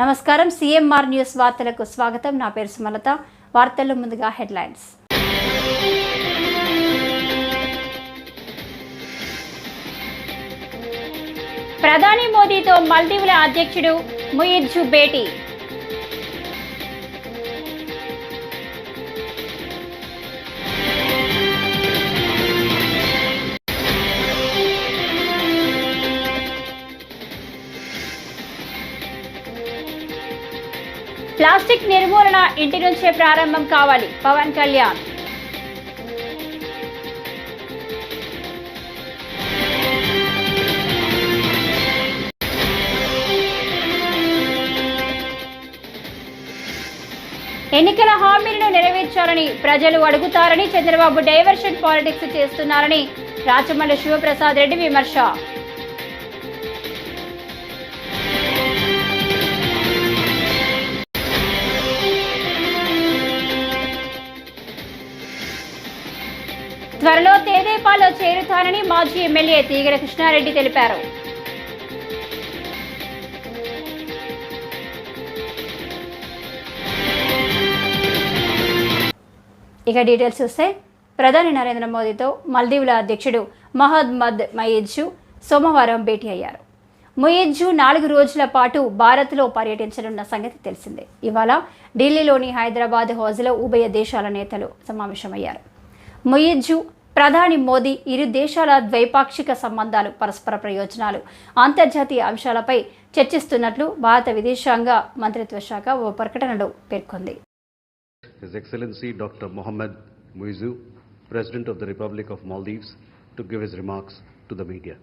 నమస్కారం CMR news వార్తలకు స్వాగతం. నా పేరు సుమలత. వార్తల్లో ముందుగా హెడ్లైన్స్. ప్రధాని మోదీతో మాల్దీవుల అధ్యక్షుడు ముయిజ్జు భేటీ. ప్లాస్టిక్ నిర్మూలన ఇంటి నుంచే ప్రారంభం కావాలి, పవన్ కళ్యాణ్. ఎన్నికల హామీలను నెరవేర్చాలని ప్రజలు అడుగుతారని చంద్రబాబు డైవర్షన్ పాలిటిక్స్ చేస్తున్నారని రాచమల్లి శివప్రసాద్ రెడ్డి విమర్శ. త్వరలో తెదేపాలో చేరుతానని మాజీ ఎమ్మెల్యే తీగల కృష్ణారెడ్డి తెలిపారు. ఇక డీటెయిల్స్ చూస్తే, ప్రధాని నరేంద్ర మోదీతో మాల్దీవుల అధ్యక్షుడు మహమ్మద్ ముయిజ్జు సోమవారం భేటీ అయ్యారు. ముయిజ్జు 4 రోజుల పాటు భారత్లో పర్యటించనున్న సంగతి తెలిసిందే. ఇవాళ ఢిల్లీలోని హైదరాబాద్ హౌజ్లో ఉభయ దేశాల నేతలు సమావేశమయ్యారు. ముయిజ్జు, ప్రధాని మోదీ ఇరు దేశాల ద్వైపాక్షిక సంబంధాలు, పరస్పర ప్రయోజనాలు, అంతర్జాతీయ అంశాలపై చర్చిస్తున్నట్లు భారత విదేశాంగ మంత్రిత్వ శాఖ ఓ ప్రకటనలో పేర్కొంది. His Excellency Dr. Mohammed Muizzu, President of the Republic of Maldives, to give his remarks to the media.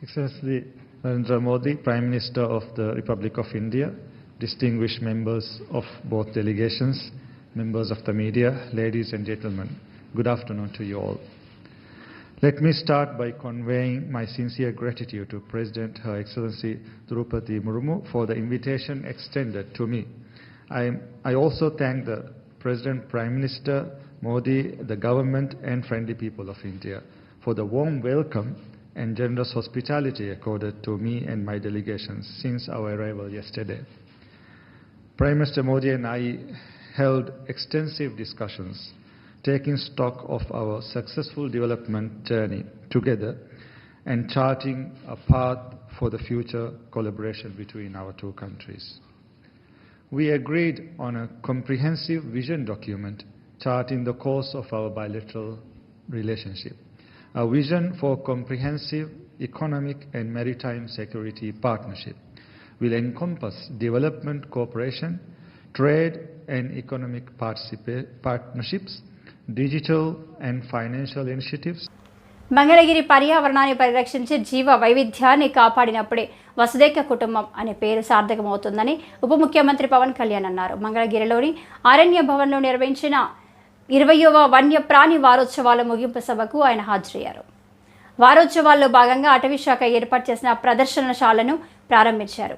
Excellency Narendra Modi, Prime Minister of the Republic of India, distinguished members of both delegations, members of the media, ladies and gentlemen, good afternoon to you all. Let me start by conveying my sincere gratitude to President Her Excellency Draupadi Murmu for the invitation extended to me. I also thank the President, Prime Minister Modi, the government and friendly people of India for the warm welcome and generous hospitality accorded to me and my delegations since our arrival yesterday. Prime Minister Modi and I held extensive discussions, taking stock of our successful development journey together and charting a path for the future collaboration between our two countries. We agreed on a comprehensive vision document charting the course of our bilateral relationship. A vision for comprehensive economic and maritime security partnership will encompass development cooperation, trade and economic partnerships, digital and financial initiatives. Mangalagiri పర్యావరణాన్ని పరిరక్షించి జీవ వైవిధ్యాన్ని కాపాడినప్పుడే వసుదైక కుటుంబం అనే పేరు సార్థకమవుతుందని ఉప ముఖ్యమంత్రి పవన్ కళ్యాణ్ అన్నారు. మంగళగిరిలోని అరణ్య భవన్లో నిర్వహించిన 20వ వన్య ప్రాణి వారోత్సవాల ముగింపు సభకు ఆయన హాజరయ్యారు. వారోత్సవాల్లో భాగంగా అటవీశాఖ ఏర్పాటు చేసిన ప్రదర్శనశాలను ప్రారంభించారు.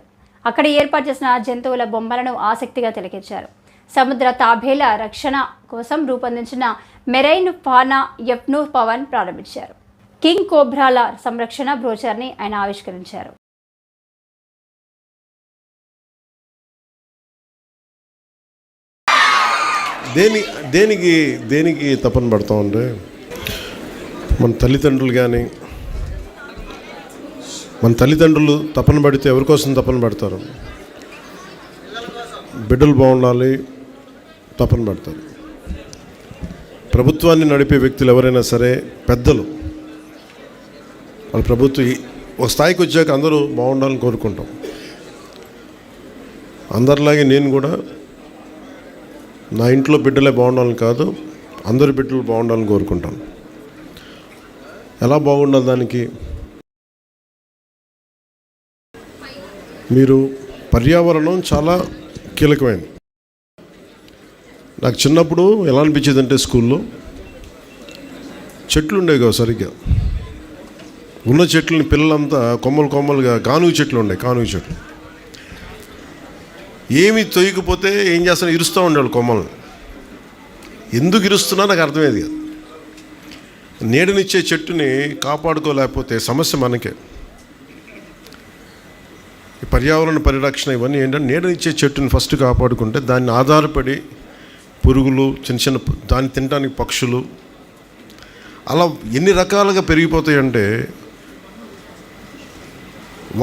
అక్కడ ఏర్పాటు చేసిన జంతువుల బొమ్మలను ఆసక్తిగా తిలకించారు. సముద్ర తాబేల రక్షణ కోసం రూపొందించిన మెరైన్ ఫానా ఎఫ్ను పవన్ ప్రారంభించారు. కింగ్ కోబ్రాల సంరక్షణ బ్రోచర్ని ఆయన ఆవిష్కరించారు. దేనికి తపన పడతామంటే, మన తల్లిదండ్రులు తపన పడితే ఎవరి కోసం తపన పడతారు? బిడ్డలు బాగుండాలి తపన పడతారు. ప్రభుత్వాన్ని నడిపే వ్యక్తులు ఎవరైనా సరే, పెద్దలు, వాళ్ళ ప్రభుత్వం ఒక స్థాయికి వచ్చాక అందరూ బాగుండాలని కోరుకుంటాం. అందరిలాగే నేను కూడా నా ఇంట్లో బిడ్డలే బాగుండాలని కాదు, అందరి బిడ్డలు బాగుండాలని కోరుకుంటాను. ఎలా బాగుండాలి దానికి? మీరు పర్యావరణం చాలా కీలకమైనది. నాకు చిన్నప్పుడు ఎలా అనిపించేది అంటే, స్కూల్లో చెట్లు ఉండేవి కావు సరిగ్గా. ఉన్న చెట్లని పిల్లలంతా కొమ్మలుగా కానుగ చెట్లు ఉండే, కానుగ చెట్లు ఏమి తొయ్యకపోతే ఏం చేస్తాను, ఇరుస్తూ ఉండేవాళ్ళు కొమ్మలను. ఎందుకు ఇరుస్తున్నా నాకు అర్థమయ్యేది కాదు. నీడనిచ్చే చెట్టుని కాపాడుకోలేకపోతే సమస్య మనకే. పర్యావరణ పరిరక్షణ ఇవన్నీ ఏంటంటే నీడనిచ్చే చెట్టుని ఫస్ట్ కాపాడుకుంటే దాన్ని ఆధారపడి పురుగులు చిన్న చిన్న దాన్ని తినడానికి పక్షులు అలా ఎన్ని రకాలుగా పెరిగిపోతాయంటే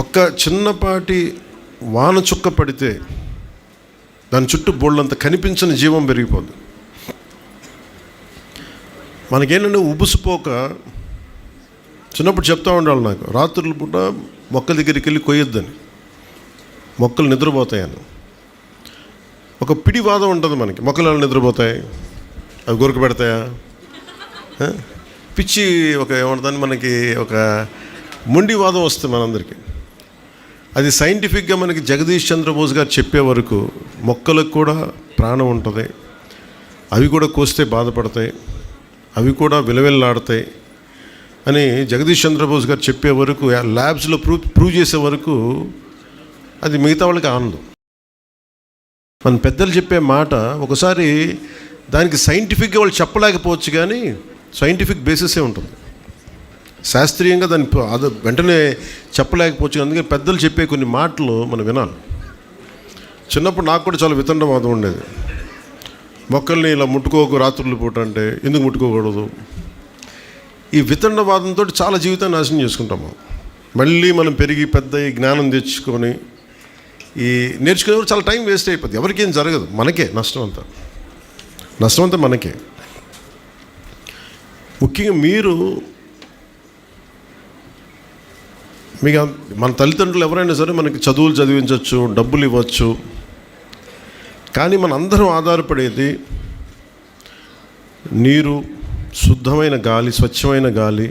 ఒక్క చిన్నపాటి వాన చుక్క పడితే దాని చుట్టూ బోళ్ళంత కనిపించని జీవం పెరిగిపోద్ది. మనకేంటంటే ఉబుసుపోక చిన్నప్పుడు చెప్తా ఉండాలి నాకు, రాత్రుల పూట మొక్కల దగ్గరికి వెళ్ళి కొయ్యొద్దని, మొక్కలు నిద్రపోతాయని. ఒక పిడివాదం ఉంటుంది మనకి, మొక్కలు ఎలా నిద్రపోతాయి, అవి గొరకు పెడతాయా, పిచ్చి ఒక ఏమంటుందని మనకి ఒక మొండివాదం వస్తుంది మనందరికీ. అది సైంటిఫిక్గా మనకి జగదీష్ చంద్రబోస్ గారు చెప్పే వరకు మొక్కలకు కూడా ప్రాణం ఉంటుంది, అవి కూడా కోస్తే బాధపడతాయి, అవి కూడా విలవిల్లాడతాయి అని జగదీష్ చంద్రబోస్ గారు చెప్పే వరకు, ల్యాబ్స్లో ప్రూవ్ చేసే వరకు అది మిగతా వాళ్ళకి ఆనందం. మన పెద్దలు చెప్పే మాట ఒకసారి దానికి సైంటిఫిక్గా వాళ్ళు చెప్పలేకపోవచ్చు, కానీ సైంటిఫిక్ బేసిసే ఉంటుంది. శాస్త్రీయంగా దాన్ని అది వెంటనే చెప్పలేకపోవచ్చు. అందుకే పెద్దలు చెప్పే కొన్ని మాటలు మనం వినాలి. చిన్నప్పుడు నాకు కూడా చాలా వితండవాదం ఉండేది. మొక్కల్ని ఇలా ముట్టుకోకు రాత్రులు పూట అంటే, ఎందుకు ముట్టుకోకూడదు? ఈ వితండవాదంతో చాలా జీవితాన్ని నాశనం చేసుకుంటాము. మళ్ళీ మనం పెరిగి పెద్ద ఈ జ్ఞానం తెచ్చుకొని ఈ నేర్చుకునేవారు చాలా టైం వేస్ట్ అయిపోద్ది. ఎవరికేం జరగదు, మనకే నష్టం అంతా మనకే. ముఖ్యంగా మీకు మన తల్లిదండ్రులు ఎవరైనా సరే మనకి చదువులు చదివించవచ్చు, డబ్బులు ఇవ్వచ్చు, కానీ మన అందరం ఆధారపడేది నీరు, శుద్ధమైన గాలి, స్వచ్ఛమైన గాలి,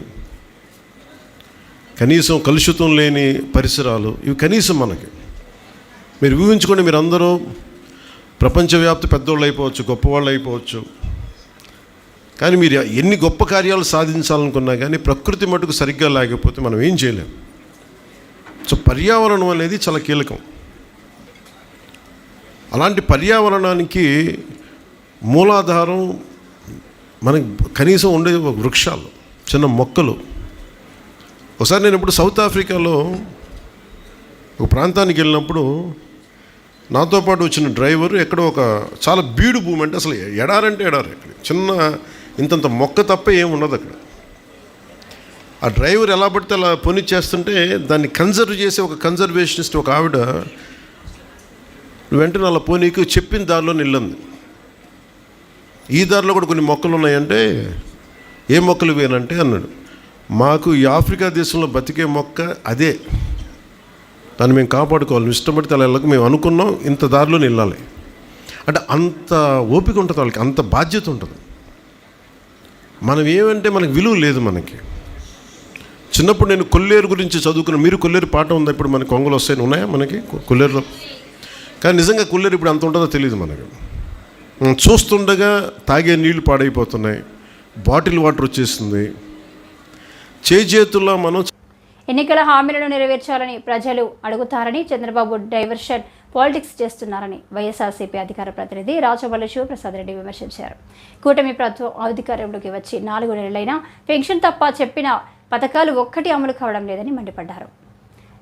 కనీసం కలుషితం లేని పరిసరాలు, ఇవి కనీసం మనకి. మీరు ఊహించుకోండి, మీరు అందరూ ప్రపంచవ్యాప్తి పెద్దవాళ్ళు అయిపోవచ్చు, గొప్పవాళ్ళు అయిపోవచ్చు, కానీ మీరు ఎన్ని గొప్ప కార్యాలు సాధించాలనుకున్నా కానీ ప్రకృతి మటుకు సరిగ్గా లేకపోతే మనం ఏం చేయలేం. సో పర్యావరణం అనేది చాలా కీలకం. అలాంటి పర్యావరణానికి మూలాధారం మనకి కనీసం ఉండే వృక్షాలు, చిన్న మొక్కలు. ఒకసారి నేను ఇప్పుడు సౌత్ ఆఫ్రికాలో ఒక ప్రాంతానికి వెళ్ళినప్పుడు నాతో పాటు వచ్చిన డ్రైవర్ ఎక్కడో ఒక చాలా బీడు భూమి, అంటే అసలు ఎడారంటే ఎడారి, చిన్న ఇంతంత మొక్క తప్ప ఏమి ఉండదు అక్కడ. ఆ డ్రైవర్ ఎలా పడితే అలా పొనిచ్చేస్తుంటే దాన్ని కన్జర్వ్ చేసే ఒక కన్జర్వేషనిస్ట్ ఒక ఆవిడ వెంటనే అలా పోనీకి చెప్పిన దారిలో నిల్లంది. ఈ దారిలో కూడా కొన్ని మొక్కలు ఉన్నాయంటే, ఏ మొక్కలు వేనంటే అన్నాడు, మాకు ఈ ఆఫ్రికా దేశంలో బతికే మొక్క అదే, దాన్ని మేము కాపాడుకోవాలి, ఇష్టపడితే అలా వెళ్ళక మేము అనుకున్నాం, ఇంత దారిలో నిల్లాలి అంటే అంత ఓపిక ఉంటుంది వాళ్ళకి, అంత బాధ్యత ఉంటుంది. మనం ఏమంటే మనకి విలువ లేదు. మనకి చిన్నప్పుడు నేను కొల్లేరు గురించి చదువుకున్నాను. మీరు కొల్లేరు పాఠం ఉందా? ఇప్పుడు మనకి కొంగలు వస్తాయని ఉన్నాయా మనకి కొల్లేరులో? కానీ నిజంగా కొల్లేరు ఇప్పుడు అంత ఉంటుందో తెలియదు మనకి. చూస్తుండగా తాగే నీళ్లు పాడైపోతున్నాయి, బాటిల్ వాటర్ వచ్చేస్తుంది. చేతుల్లో మనం ఎన్నికల హామీలను నెరవేర్చాలని ప్రజలు అడుగుతారని, చంద్రబాబు డైవర్షన్ పాలిటిక్స్ చేస్తున్నారని వైఎస్ఆర్సీపీ అధికార ప్రతినిధి రాచవల్లి శివప్రసాద్ రెడ్డి విమర్శించారు. కూటమి ప్రభుత్వం అధికారంలోకి వచ్చి 4 నెలలైనా పెన్షన్ తప్ప చెప్పిన పథకాలు ఒక్కటి అమలు కావడం లేదని మండిపడ్డారు.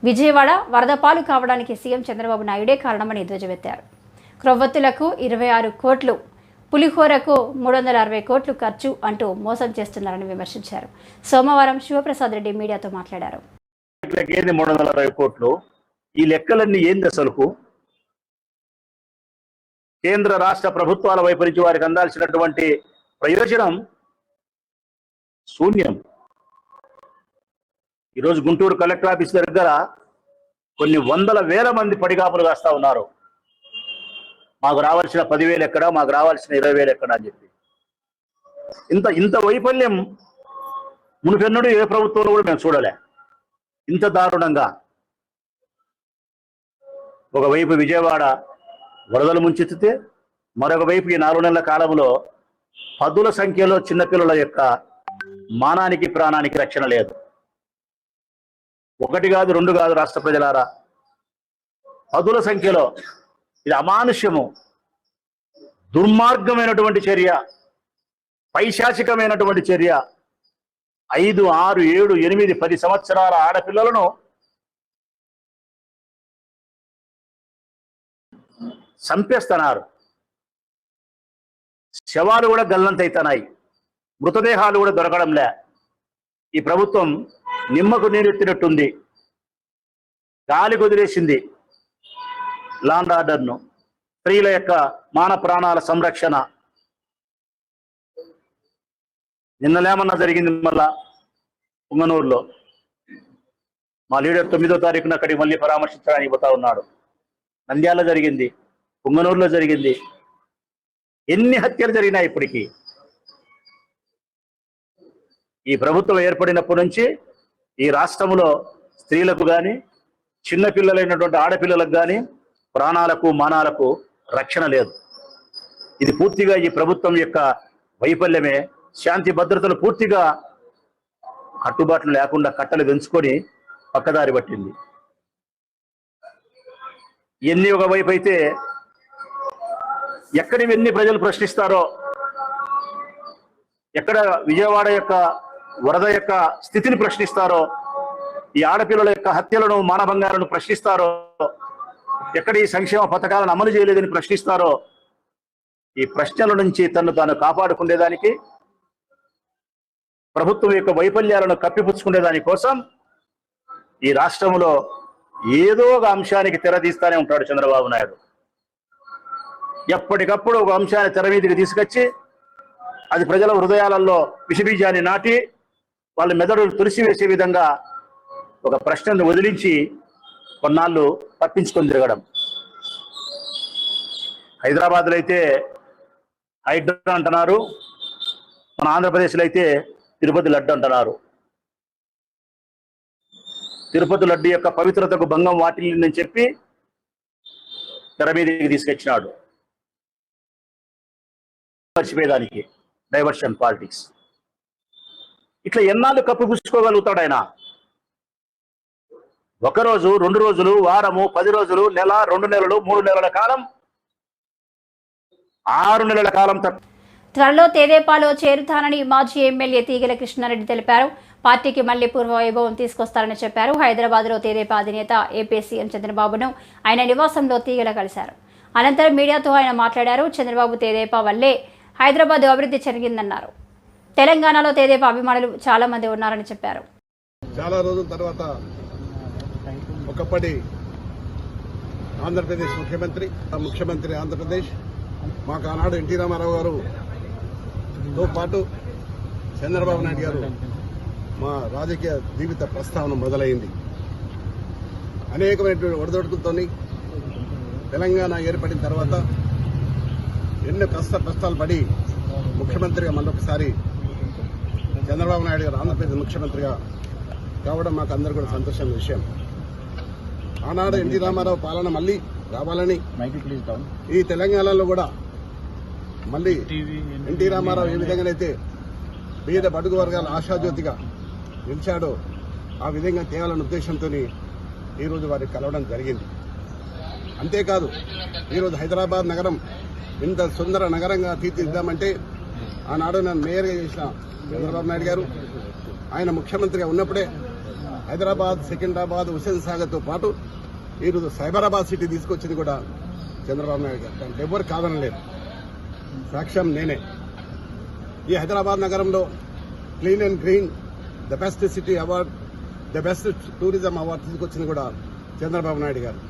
విజయవాడ వరద పాలు కావడానికి సీఎం చంద్రబాబు నాయుడే కారణమని ధ్వజమెత్తారు. క్రొవ్వొత్తులకు 26 కోట్లు, పులిహోరకు 360 కోట్లు ఖర్చు అంటూ మోసం చేస్తున్నారని విమర్శించారు. సోమవారం శివప్రసాద్ రెడ్డి మీడియాతో మాట్లాడారు. 360 కోట్లు, ఈ లెక్కలన్నీ ఏంది అసలుకు? కేంద్ర రాష్ట్ర ప్రభుత్వాల వైపు నుంచి వారికి అందాల్సినటువంటి ప్రయోజనం శూన్యం. ఈరోజు గుంటూరు కలెక్టర్ ఆఫీస్ దగ్గర కొన్ని వందల వేల మంది పడిగాపులు కాస్తా ఉన్నారు. మాకు రావాల్సిన 10,000 ఎక్కడ, మాకు రావాల్సిన 20,000 ఎక్కడ అని చెప్పి. ఇంత వైఫల్యం మునుపెన్నడూ ఏ ప్రభుత్వంలో కూడా మేము చూడలే. ఇంత దారుణంగా ఒకవైపు విజయవాడ వరదలు ముంచెత్తితే, మరొక వైపు ఈ 4 నెలల కాలంలో పదుల సంఖ్యలో చిన్నపిల్లల యొక్క మానానికి ప్రాణానికి రక్షణ లేదు. 1 కాదు 2 కాదు రాష్ట్ర ప్రజలారా, పదుల సంఖ్యలో. ఇది అమానుష్యము, దుర్మార్గమైనటువంటి చర్య, పైశాచికమైనటువంటి చర్య. 5, 6, 7, 8, 10 సంవత్సరాల ఆడపిల్లలను చంపేస్తున్నారు. శవాలు కూడా గల్లంతైతున్నాయి, మృతదేహాలు కూడా దొరకడంలే. ఈ ప్రభుత్వం నిమ్మకు నీరెత్తినట్టుంది, గాలి కుదిరేసింది లా అండ్ ఆర్డర్ను, స్త్రీల యొక్క మాన ప్రాణాల సంరక్షణ. నిన్నలేమన్నా జరిగింది మళ్ళా పుంగనూరులో. మా లీడర్ 9వ తారీఖున అక్కడికి మళ్ళీ పరామర్శించడానికి పోతా ఉన్నాడు. నంద్యాల జరిగింది, పుంగనూరులో జరిగింది. ఎన్ని హత్యలు జరిగినాయి ఇప్పటికీ? ఈ ప్రభుత్వం ఏర్పడినప్పటి నుంచి ఈ రాష్ట్రంలో స్త్రీలకు కానీ చిన్నపిల్లలైనటువంటి ఆడపిల్లలకు కానీ ప్రాణాలకు మానాలకు రక్షణ లేదు. ఇది పూర్తిగా ఈ ప్రభుత్వం యొక్క వైఫల్యమే. శాంతి భద్రతలు పూర్తిగా కట్టుబాట్లు లేకుండా కట్టలు పెంచుకొని పక్కదారి పట్టింది. ఎన్ని ఒకవైపు అయితే ఎక్కడివన్నీ ప్రజలు ప్రశ్నిస్తారో, ఎక్కడ విజయవాడ యొక్క వరద యొక్క స్థితిని ప్రశ్నిస్తారో, ఈ ఆడపిల్లల యొక్క హత్యలను మానభంగాలను ప్రశ్నిస్తారో, ఎక్కడ ఈ సంక్షేమ పథకాలను అమలు చేయలేదని ప్రశ్నిస్తారో, ఈ ప్రశ్నల నుంచి తను తాను కాపాడుకునేదానికి, ప్రభుత్వం యొక్క వైఫల్యాలను కప్పిపుచ్చుకునేదాని కోసం ఈ రాష్ట్రంలో ఏదో ఒక అంశానికి తెరదీస్తానే ఉంటాడు చంద్రబాబు నాయుడు. ఎప్పటికప్పుడు ఒక అంశాన్ని తెర మీదకి తీసుకొచ్చి అది ప్రజల హృదయాలలో విషబీజాన్ని నాటి వాళ్ళ మెదడులు తులసివేసే విధంగా ఒక ప్రశ్నను వదిలించి కొన్నాళ్ళు తప్పించుకొని తిరగడం. హైదరాబాద్లో అయితే హైడ్రా అంటున్నారు, మన ఆంధ్రప్రదేశ్లో అయితే తిరుపతి లడ్డు అంటున్నారు. తిరుపతి లడ్డు యొక్క పవిత్రతకు భంగం వాటిల్లిందని చెప్పి తెర మీదకి తీసుకొచ్చినాడు. మర్చిపోయేదానికి డైవర్షన్ పాలిటిక్స్. ఇట్లా ఎన్నాళ్ళు కప్పిపుచ్చుకోగలుగుతాడు ఆయన? ఒకరోజు, 2 రోజులు, వారము, 10 రోజులు, నెల, 2 నెలలు, 3 నెలల కాలం, 6 నెలల కాలం త్వరలో తెదేపాలో చేరుతానని మాజీ ఎమ్మెల్యే తీగల కృష్ణారెడ్డి తెలిపారు. పార్టీకి మళ్లీ పూర్వ వైభవం తీసుకొస్తారని చెప్పారు. హైదరాబాద్లో తెదేపా అధినేత ఏపీ సీఎం చంద్రబాబును ఆయన నివాసంలో తీగల కలిశారు. అనంతరం మీడియాతో ఆయన మాట్లాడారు. చంద్రబాబు తెదేపా వల్లే హైదరాబాద్ అభివృద్ధి జరిగిందన్నారు. తెలంగాణలో తెదేపా అభిమానులు చాలా మంది ఉన్నారని చెప్పారు. చాలా రోజుల తర్వాత ఒకప్పటి ఆంధ్రప్రదేశ్ ముఖ్యమంత్రి ఆంధ్రప్రదేశ్ మాకు ఆనాడు ఎన్టీ రామారావు గారుతో పాటు చంద్రబాబు నాయుడు గారు మా రాజకీయ జీవిత ప్రస్తావన మొదలైంది. అనేకమైనటువంటి ఒడిదొడుకులతో తెలంగాణ ఏర్పడిన తర్వాత ఎన్నో కష్టాలు పడి ముఖ్యమంత్రిగా మళ్ళొకసారి చంద్రబాబు నాయుడు గారు ఆంధ్రప్రదేశ్ ముఖ్యమంత్రిగా కావడం మాకు అందరూ కూడా సంతోషమైన విషయం. ఆనాడు ఎన్టీ రామారావు పాలన మళ్ళీ రావాలని ఈ తెలంగాణలో కూడా మళ్ళీ ఎన్టీ రామారావు ఏ విధంగానైతే పేద బడుగు వర్గాల ఆశాజ్యోతిగా నిలిచాడో ఆ విధంగా తేవాలన్న ఉద్దేశంతో ఈరోజు వారిని కలవడం జరిగింది. అంతేకాదు ఈరోజు హైదరాబాద్ నగరం ఇంత సుందర నగరంగా తీర్చిదిద్దామంటే ఆనాడు నన్ను మేయర్గా చేసిన చంద్రబాబు నాయుడు గారు, ఆయన ముఖ్యమంత్రిగా ఉన్నప్పుడే హైదరాబాద్, సికింద్రాబాద్, హుస్సేన్ సాగర్తో పాటు ఈరోజు సైబరాబాద్ సిటీ తీసుకొచ్చింది కూడా చంద్రబాబు నాయుడు గారు. దాంట్లో ఎవరు కాదనలేదు, సాక్ష్యం నేనే. ఈ హైదరాబాద్ నగరంలో clean and green the best city award, the best tourism award తీసుకొచ్చింది కూడా చంద్రబాబు నాయుడు గారు.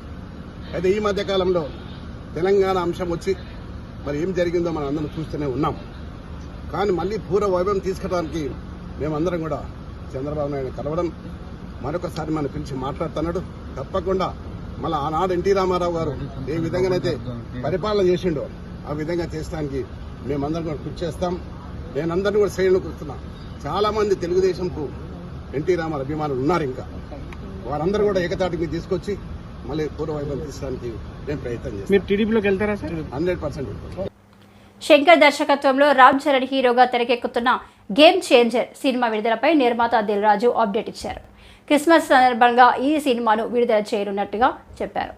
అయితే ఈ మధ్య కాలంలో తెలంగాణ అంశం వచ్చి మరి ఏం జరిగిందో మనం అందరం చూస్తూనే ఉన్నాం. కానీ మళ్ళీ పూర్వ వైభవం తీసుకురావడానికి మేమందరం కూడా చంద్రబాబు నాయుడు కలవడం, మరొకసారి మనం పిలిచి మాట్లాడుతున్నాడు. తప్పకుండా మళ్ళీ ఆనాడు ఎన్టీ రామారావు గారు ఏ విధంగానైతే పరిపాలన చేసిండో ఆ విధంగా చేసడానికి మేమందరం కూడా కృషి చేస్తాం. నేనందరినీ కూడా శ్రేణులకు వస్తున్నా. చాలా మంది తెలుగుదేశంకు ఎన్టీ రామారావు అభిమానులు ఉన్నారు. ఇంకా వారందరూ కూడా ఏకతాటికి తీసుకొచ్చి మళ్ళీ పూర్వ వైభవం తీసుకోవడానికి నేను ప్రయత్నం చేస్తాను. మీరు టీడీపీలోకి వెళ్తారా సార్? 100%. శంకర్ దర్శకత్వంలో రామ్ చరణ్ హీరోగా తెరకెక్కుతున్న గేమ్ చేంజర్ సినిమా విడుదలపై నిర్మాత దిల్ రాజు అప్డేట్ ఇచ్చారు. క్రిస్మస్ సందర్భంగా ఈ సినిమాను విడుదల చేయనున్నట్టుగా చెప్పారు.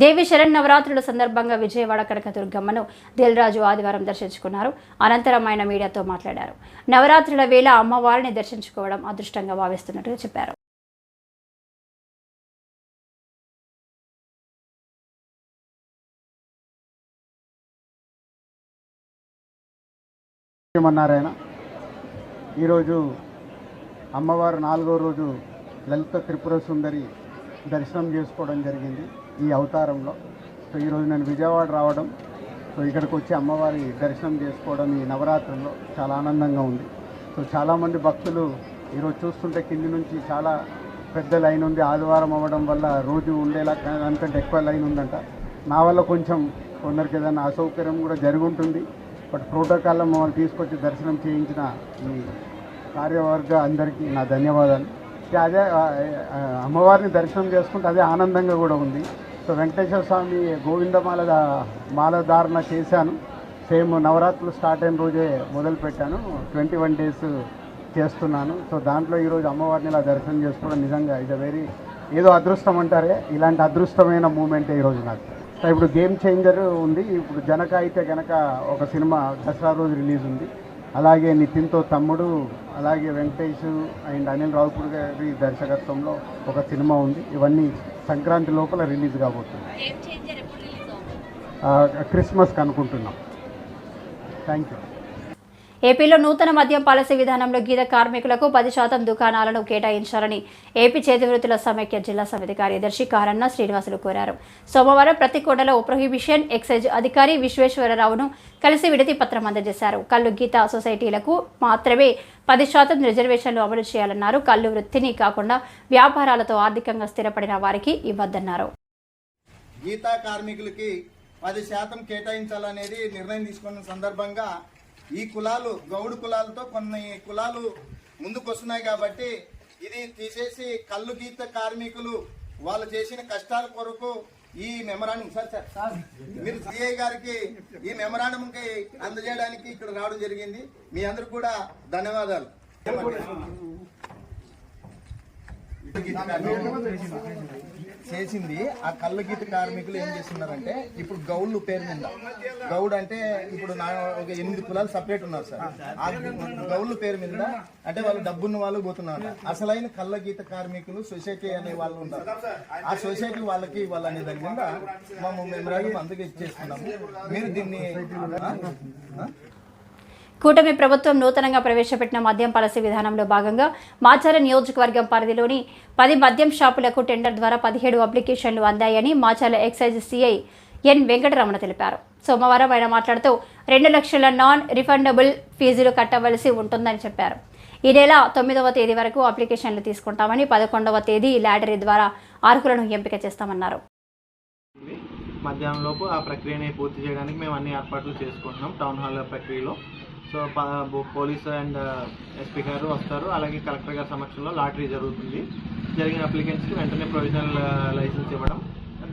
దేవి శరణ్ నవరాత్రుల సందర్భంగా విజయవాడ కనకదుర్గమ్మను దిల్ రాజు ఆదివారం దర్శించుకున్నారు. అనంతరం ఆయన మీడియాతో మాట్లాడారు. నవరాత్రుల వేళ అమ్మవారిని దర్శించుకోవడం అదృష్టంగా భావిస్తున్నట్టుగా చెప్పారు. శ్రీమన్నారాయణ. ఈరోజు అమ్మవారు 4వ రోజు లలిత త్రిపుర సుందరి దర్శనం చేసుకోవడం జరిగింది ఈ అవతారంలో. సో ఈరోజు నేను విజయవాడ రావడం, సో ఇక్కడికి వచ్చి అమ్మవారి దర్శనం చేసుకోవడం ఈ నవరాత్రుల్లో చాలా ఆనందంగా ఉంది. సో చాలామంది భక్తులు ఈరోజు చూస్తుంటే కింది నుంచి చాలా పెద్ద లైన్ ఉంది. ఆదివారం అవ్వడం వల్ల రోజు ఉండేలా దానికంటే ఎక్కువ లైన్ ఉందంట. నా వల్ల కొంచెం కొందరికి ఏదైనా అసౌకర్యం కూడా జరుగుంటుంది. బట్ ప్రోటోకాల్లో మమ్మల్ని తీసుకొచ్చి దర్శనం చేయించిన ఈ కార్యవర్గ అందరికీ నా ధన్యవాదాలు. అదే అమ్మవారిని దర్శనం చేసుకుంటే అదే ఆనందంగా కూడా ఉంది. సో వెంకటేశ్వర స్వామి గోవిందమాల మాలధారణ చేశాను. సేమ్ నవరాత్రులు స్టార్ట్ అయిన రోజే మొదలుపెట్టాను. 21 డేస్ చేస్తున్నాను. సో దాంట్లో ఈరోజు అమ్మవారిని ఇలా దర్శనం చేసుకోవడం నిజంగా ఇది వెరీ ఏదో అదృష్టం అంటారే, ఇలాంటి అదృష్టమైన మూమెంటే ఈరోజు నాకు. సో ఇప్పుడు గేమ్ చేంజర్ ఉంది. ఇప్పుడు జనక అయితే కనుక ఒక సినిమా దసరా రోజు రిలీజ్ ఉంది. అలాగే నితిన్తో తమ్ముడు, అలాగే వెంకటేష్ అండ్ అనిల్ రావుపూర్ గారి దర్శకత్వంలో ఒక సినిమా ఉంది. ఇవన్నీ సంక్రాంతి లోపల రిలీజ్ కాబోతుంది. క్రిస్మస్కి అనుకుంటున్నాం. Thank you. ఏపీలో నూతన మద్యం పాలసీ విధానంలో గీత కార్మికులకు 10% దుకాణాలను కేటాయించాలని ఏపీ చేతివృత్తుల సమైక్య జిల్లా సమితి కార్యదర్శి కారన్న శ్రీనివాసులు కోరారు. సోమవారం ప్రతికోటలో ప్రొహిబిషన్ ఎక్సైజ్ అధికారి విశ్వేశ్వరరావును కలిసి విడతి పత్రం అందజేశారు. కల్లు గీత సొసైటీలకు మాత్రమే 10% రిజర్వేషన్లు అమలు చేయాలన్నారు. కల్లు వృత్తిని కాకుండా వ్యాపారాలతో ఆర్థికంగా స్థిరపడిన వారికి ఇవ్వద్దన్నారు. గీతా కార్మికులకి 10% కేటాయించాలనేది నిర్ణయం తీసుకున్న సందర్భంగా ఈ కులాలు గౌడు కులాలతో కొన్ని కులాలు ముందుకు వస్తున్నాయి కాబట్టి ఇది తీసేసి కల్లు గీత కార్మికులు వాళ్ళు చేసిన కష్టాల కొరకు ఈ మెమరాండం సార్ మీరు సిఐ గారికి ఈ మెమరాండంకి అందజేయడానికి ఇక్కడ రావడం జరిగింది. మీ అందరికి కూడా ధన్యవాదాలు. చేసింది ఆ కళ్ళ గీత కార్మికులు ఏం చేస్తున్నారంటే ఇప్పుడు గౌళ్ళు పేరు మీద గౌడ్ అంటే ఇప్పుడు ఒక 8 కులాలు సపరేట్ ఉన్నారు సార్. ఆ గౌళ్ళు పేరు మీద అంటే వాళ్ళు డబ్బున్న వాళ్ళు పోతున్నారు. అసలైన కళ్ళ గీత కార్మికులు సొసైటీ అనే వాళ్ళు ఉంటారు. ఆ సొసైటీ వాళ్ళకి ఇవ్వాలనే దాని మీద మేము మెమరాండం అందుకే ఇచ్చేస్తున్నాము. మీరు దీన్ని కూటమి ప్రభుత్వం నూతనంగా ప్రవేశపెట్టిన మద్యం పాలసీ విధానంలో భాగంగా మాచర్ల నియోజకవర్గం పరిధిలోని 10 మద్యం షాపులకు టెండర్ ద్వారా 17 అప్లికేషన్లు అందాయని Macherla excise CI N Venkataramana తెలిపారు. సోమవారం ఆయన మాట్లాడుతూ 2 లక్షల నాన్ రిఫండబుల్ ఫీజులు కట్టవలసి ఉంటుందని చెప్పారు. ఈ నెల 9వ తేదీ వరకు అప్లికేషన్లు తీసుకుంటామని, 11వ తేదీ లాటరీ ద్వారా అర్హులను ఎంపిక చేస్తామన్నారు. మధ్యాహ్నంలోపు ఆ ప్రక్రియని పూర్తి చేయడానికి మేము అన్ని ఏర్పాట్లు చేసుకుంటున్నాం. టౌన్ హాల్ ప్రక్రియలో సో పోలీసు అండ్ ఎస్పీ గారు వస్తారు. అలాగే కలెక్టర్ గారి సమక్షంలో లాటరీ జరుగుతుంది. జరిగిన అప్లికెంట్స్కి వెంటనే ప్రొవిజనల్ లైసెన్స్ ఇవ్వడం,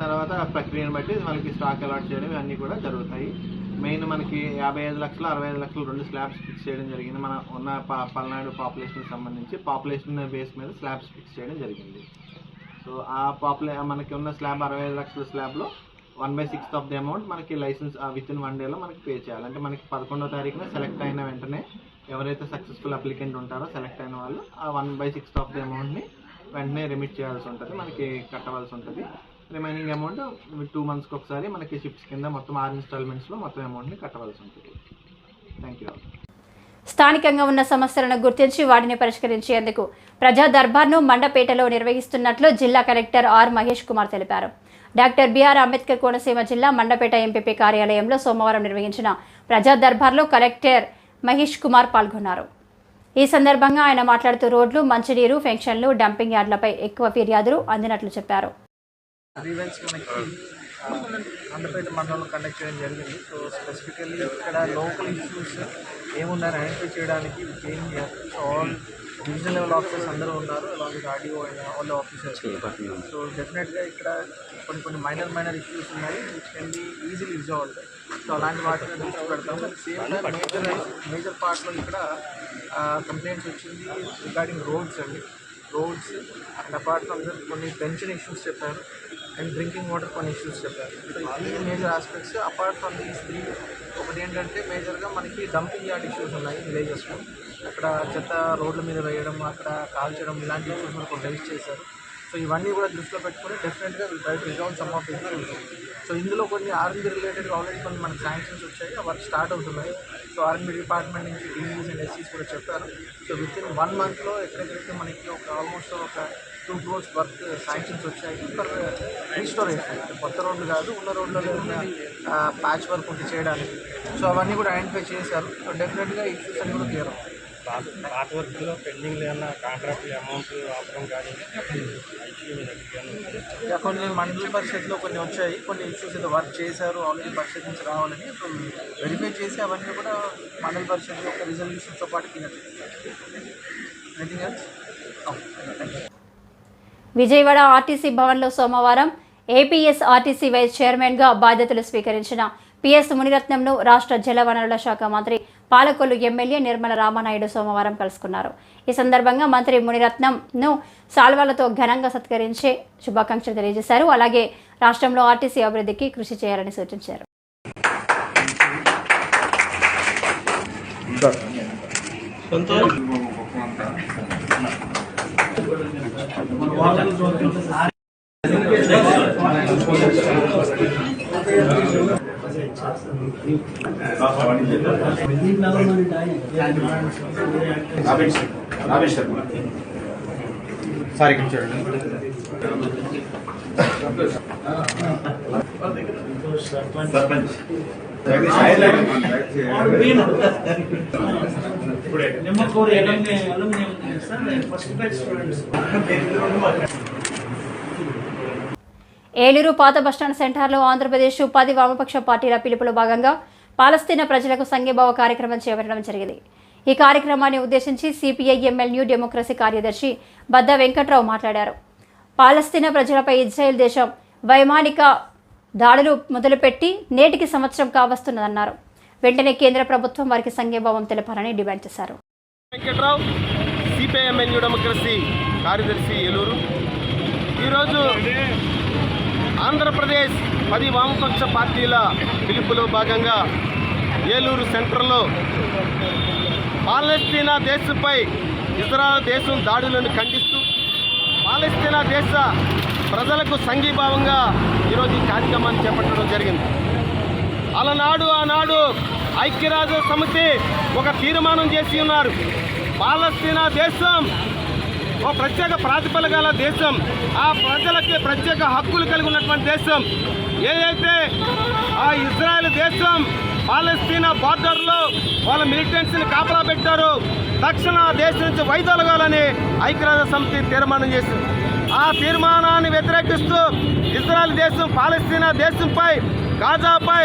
తర్వాత ప్రక్రియను బట్టి వాళ్ళకి స్టాక్ అలాట్ చేయడం ఇవన్నీ కూడా జరుగుతాయి. మెయిన్ మనకి 55 లక్షలు 65 లక్షలు 2 స్లాబ్స్ ఫిక్స్ చేయడం జరిగింది. మన ఉన్న పల్నాడు పాపులేషన్కి సంబంధించి పాపులేషన్ బేస్ మీద స్లాబ్స్ ఫిక్స్ చేయడం జరిగింది. సో ఆ మనకి ఉన్న స్లాబ్ 65 లక్షల స్లాబ్లో 1/6 ఆఫ్ ది అమౌంట్ మనకి లైసెన్స్ విత్ ఇన్ 1 డేలో మనకి పే చేయాలి. అంటే మనకి 11వ తారీఖున సెలెక్ట్ అయిన వెంటనే ఎవరైతే సక్సెస్ఫుల్ అప్లికెంట్ ఉంటారో సెలెక్ట్ అయిన వాళ్ళు ఆ 1/6 ఆఫ్ ది అమౌంట్ని వెంటనే రెమిట్ చేయాల్సి ఉంటుంది, మనకి కట్టవలసి ఉంటుంది. రిమైనింగ్ అమౌంట్ 2 మంత్స్కి ఒకసారి మనకి షిఫ్ట్స్ కింద మొత్తం 6 ఇన్స్టాల్మెంట్స్లో మొత్తం అమౌంట్ని కట్టవలసి ఉంటుంది. Thank you. స్థానికంగా ఉన్న సమస్యలను గుర్తించి వాటిని పరిష్కరించేందుకు ప్రజా దర్బార్ను మండపేటలో నిర్వహిస్తున్నట్లు జిల్లా కలెక్టర్ ఆర్ మహేష్ కుమార్ తెలిపారు. డాక్టర్ బిఆర్ అంబేద్కర్ కోనసీమ జిల్లా మండపేట ఎంపీపీ కార్యాలయంలో సోమవారం నిర్వహించిన ప్రజా దర్బార్లో కలెక్టర్ మహేష్ కుమార్ పాల్గొన్నారు. ఈ సందర్భంగా ఆయన మాట్లాడుతూ రోడ్లు, మంచినీరు, పెన్షన్లు, డంపింగ్ యార్డులపై ఎక్కువ ఫిర్యాదులు అందినట్లు చెప్పారు. మండపేట మండలంలో కండక్ట్ చేయడం జరిగింది. సో స్పెసిఫికల్లీ ఇక్కడ లోకల్ ఇష్యూస్ ఏమున్నాయని ఐడెంటిఫై చేయడానికి ఆల్ డివిజనల్ లెవెల్ ఆఫీసర్స్ అందరూ ఉన్నారు, అలాగే RDO and all officers. So డెఫినెట్గా ఇక్కడ కొన్ని మైనర్ ఇష్యూస్ ఉన్నాయి which can be easily resolved. So అలాంటి వాటిని దృష్టి పెడతాం. అట్ సేమ్ టైం మేజర్ పార్ట్లో ఇక్కడ కంప్లైంట్స్ వచ్చింది regarding roads and apart from that కొన్ని పెన్షన్ ఇష్యూస్ చెప్పారు అండ్ డ్రింకింగ్ వాటర్ కొన్ని ఇష్యూస్ చెప్పారు. సో ఈ major aspects. Apart from these 3 ఒకటి ఏంటంటే మేజర్గా మనకి డంపింగ్ యార్డ్ ఇష్యూస్ ఉన్నాయి విలేజెస్లో. అక్కడ చెత్త రోడ్ల మీద వేయడం, అక్కడ కాల్చడం, ఇలాంటి ఇష్యూస్ మనకు రైజ్ చేశారు. సో ఇవన్నీ కూడా దృష్టిలో పెట్టుకుని డెఫినెట్గా try to resolve some of issues. So ఇందులో కొన్ని ఆర్ఎంబీ రిలేటెడ్గా ఆల్రెడీ కొన్ని మనకి శాంక్షన్స్ వచ్చాయి, వర్క్ స్టార్ట్ అవుతున్నాయి. సో ఆర్ఎంబీ డిపార్ట్మెంట్ నుంచి డీఈస్ అండ్ ఎస్సీస్ కూడా చెప్పారు. సో విత్ ఇన్ 1 monthలో ఎక్కడెక్కడైతే మనకి ఆల్మోస్ట్ ఒక 2 crores వర్క్ శాంక్షన్స్ వచ్చాయి ఫర్ రీస్టోరేషన్. కొత్త రోడ్లు కాదు, ఉన్న రోడ్లలో ఉన్న ప్యాచ్ వర్క్ ఉంటే చేయడానికి. సో అవన్నీ కూడా ఐడెంటిఫై చేశారు. సో డెఫినెట్గా ఇష్యూస్ అన్ని కూడా క్లియర్ అవుతాయి. పాత వర్క్లో పెండింగ్ ఏమన్నా కాంట్రాక్ట్ అమౌంట్ ఆపడం కానీ కొన్ని మండల పరిషత్లో కొన్ని వచ్చాయి, కొన్ని ఇష్యూస్ ఏదో వర్క్ చేశారు ఆల్రెడీ పరిషత్ నుంచి రావాలని. సో వెరిఫై చేసి అవన్నీ కూడా మండల పరిషత్ యొక్క రిజల్యూషన్తో పాటు క్లియర్ చేస్తారు. Anything else? విజయవాడ ఆర్టీసీ భవన్లో సోమవారం ఏపీఎస్ ఆర్టీసీ వైస్ చైర్మన్గా బాధ్యతలు స్వీకరించిన పిఎస్ మునిరత్నంను రాష్ట్ర జలవనరుల శాఖ మంత్రి పాలకొల్లు ఎమ్మెల్యే నిర్మల రామానాయుడు సోమవారం కలుసుకున్నారు. ఈ సందర్భంగా మంత్రి మునిరత్నంను శాల్వాలతో ఘనంగా సత్కరించి శుభాకాంక్షలు తెలియజేశారు. అలాగే రాష్ట్రంలో ఆర్టీసీ అభివృద్ధికి కృషి చేయాలని సూచించారు. సారీ చూడండి. ఏలూరు పాత బస్టాండ్ సెంటర్లో ఆంధ్రప్రదేశ్ 10 వామపక్ష పార్టీల పిలుపులో భాగంగా పాలస్తీనా ప్రజలకు సంఘీభావ కార్యక్రమం చేపట్టడం జరిగింది. ఈ కార్యక్రమాన్ని ఉద్దేశించి సిపిఐ ఎంఎల్ న్యూ డెమోక్రసీ కార్యదర్శి బద్ద వెంకట్రావు మాట్లాడారు. పాలస్తీనా ప్రజలపై ఇజ్రాయెల్ దేశం వైమానిక దాడులు మొదలుపెట్టి నేటికి సంవత్సరం కావస్తున్నదన్నారు. వెంటనే కేంద్ర ప్రభుత్వం వారికి సంఘీభావం తెలపాలని డిమాండ్ చేశారు. Venkatrao, CPI ML new democracy కార్యదర్శి, ఏలూరు. ఈరోజు ఆంధ్రప్రదేశ్ 10 వామపక్ష పార్టీల పిలుపులో భాగంగా ఏలూరు సెంటర్లో పాలస్తీనా దేశంపై ఇజ్రాయెల్ దేశం దాడులను ఖండిస్తూ పాలస్తీనా దేశ ప్రజలకు సంఘీభావంగా ఈరోజు ఈ కార్యక్రమాన్ని చేపట్టడం జరిగింది. ఆనాడు ఐక్యరాజ్య సమితి ఒక తీర్మానం చేసి ఉన్నారు. పాలస్తీనా దేశం ఓ ప్రత్యేక ప్రాతిపదిక గల దేశం, ఆ ప్రజలకి ప్రత్యేక హక్కులు కలిగి ఉన్నటువంటి దేశం. ఏదైతే ఆ ఇజ్రాయెల్ దేశం పాలస్తీనా బార్డర్లో వాళ్ళ మిలిటెంట్స్ని కాపలా పెట్టారో తక్షణ ఆ దేశం నుంచి వైదొలగాలని ఐక్యరాజ్య సమితి తీర్మానం చేసింది. ఆ తీర్మానాన్ని వ్యతిరేకిస్తూ ఇజ్రాయెల్ దేశం పాలస్తీనా దేశంపై, గాజాపై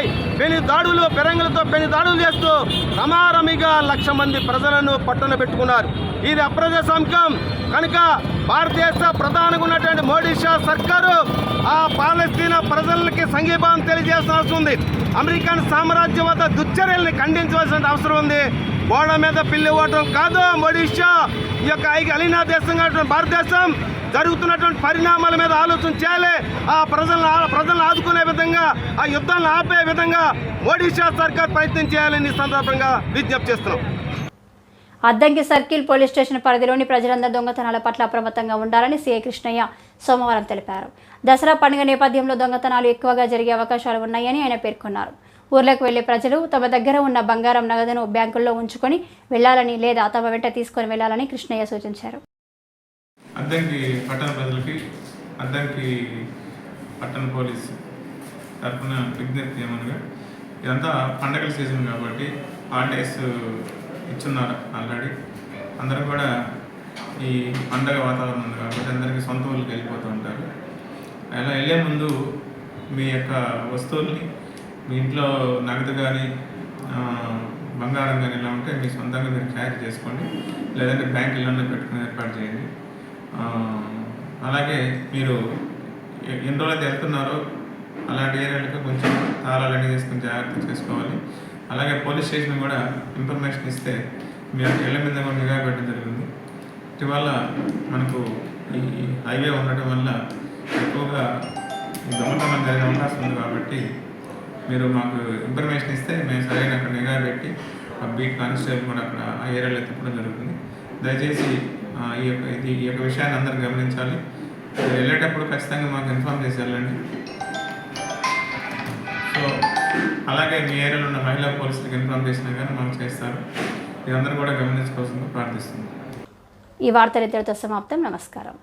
పెరంగులతో దాడులు చేస్తూ రమారమిగా 1,00,000 మంది ప్రజలను పట్టున పెట్టుకున్నారు. ఇది అప్రజాస్వామికం కనుక భారతదేశ ప్రధానంగా ఉన్నటువంటి మోడీ షా సర్కారు ఆ పాలస్తీనా ప్రజలకి సంఘీభావం తెలియజేయాల్సిన అవసరం ఉంది. అమెరికన్ సామ్రాజ్యవాద దుశ్చర్యల్ని ఖండించవలసిన అవసరం ఉంది. గోడ మీద పిల్లి ఓటం కాదు మోడీ షా. ఈ యొక్క అలీనా దేశంగా భారతదేశం జరుగుతున్నటువంటి పరిణామాల మీద ఆలోచన చేయాలి. ఆ ప్రజలను ఆదుకునే విధంగా, ఆ యుద్ధాలను ఆపే విధంగా మోడీ షా సర్కార్ ప్రయత్నం చేయాలని సందర్భంగా విజ్ఞప్తి చేస్తున్నాం. అద్దంకి సర్కిల్ పోలీస్ స్టేషన్ పరిధిలోని ప్రజలందరూ దొంగతనాల పట్ల అప్రమత్తంగా ఉండాలని సీఐ కృష్ణయ్య సోమవారం తెలిపారు. దసరా పండుగ నేపథ్యంలో దొంగతనాలు ఎక్కువగా జరిగే అవకాశాలు ఉన్నాయని ఆయన పేర్కొన్నారు. ఊర్లకు వెళ్లే ప్రజలు తమ దగ్గర ఉన్న బంగారం, నగదును బ్యాంకుల్లో ఉంచుకొని వెళ్లాలని లేదా తమ వెంట తీసుకొని వెళ్లాలని కృష్ణయ్య సూచించారు. అద్దంకి పట్టణ ప్రజలకి అద్దంకి పట్టణ పోలీసు తరఫున విజ్ఞప్తి ఏమనగా, ఇదంతా పండగల సీజన్ కాబట్టి హాలిడేస్ ఇచ్చున్నారు ఆల్రెడీ. అందరూ కూడా ఈ పండగ వాతావరణం ఉంది కాబట్టి అందరికీ సొంత ఊళ్ళకి వెళ్ళిపోతూ ఉంటారు. అలా వెళ్ళే ముందు మీ యొక్క వస్తువుల్ని, మీ ఇంట్లో నగదు కానీ బంగారం కానీ ఇలా ఉంటే మీ సొంతంగా మీరు క్యారీ చేసుకోండి, లేదంటే బ్యాంకుల్లో పెట్టుకుని ఏర్పాటు చేయండి. అలాగే మీరు ఎన్ని రోజులైతే వెళ్తున్నారో అలాంటి ఏరియాలకు కొంచెం తాళాలన్నీ తీసుకుని జాగ్రత్త చేసుకోవాలి. అలాగే పోలీస్ స్టేషన్ కూడా ఇన్ఫర్మేషన్ ఇస్తే మీ యొక్క ఇళ్ల మీద కూడా నిఘా పెట్టడం జరిగింది. ఇటీవల మనకు ఈ హైవే ఉండటం వల్ల ఎక్కువగా దొంగతనం జరిగే అవకాశం ఉంది కాబట్టి మీరు మాకు ఇన్ఫర్మేషన్ ఇస్తే మేము సరైన అక్కడ నిఘా పెట్టి ఆ బీట్ కానిస్టేబుల్ కూడా అక్కడ ఆ ఏరియాలో తిప్పడం జరుగుతుంది. దయచేసి ఈ యొక్క విషయాన్ని అందరూ గమనించాలి. వెళ్ళేటప్పుడు ఖచ్చితంగా మాకు ఇన్ఫామ్ చేసి వెళ్ళండి. సో అలాగే మీ ఏరియాలో ఉన్న మహిళా పోలీసులకు ఇన్ఫామ్ చేసినా కానీ మాకు చేస్తారు. ఇదందరూ కూడా గమనించుకోవాల్సిందిగా ప్రార్థిస్తున్నాం. ఈ వార్తలు ఇంతటితో సమాప్తం. నమస్కారం.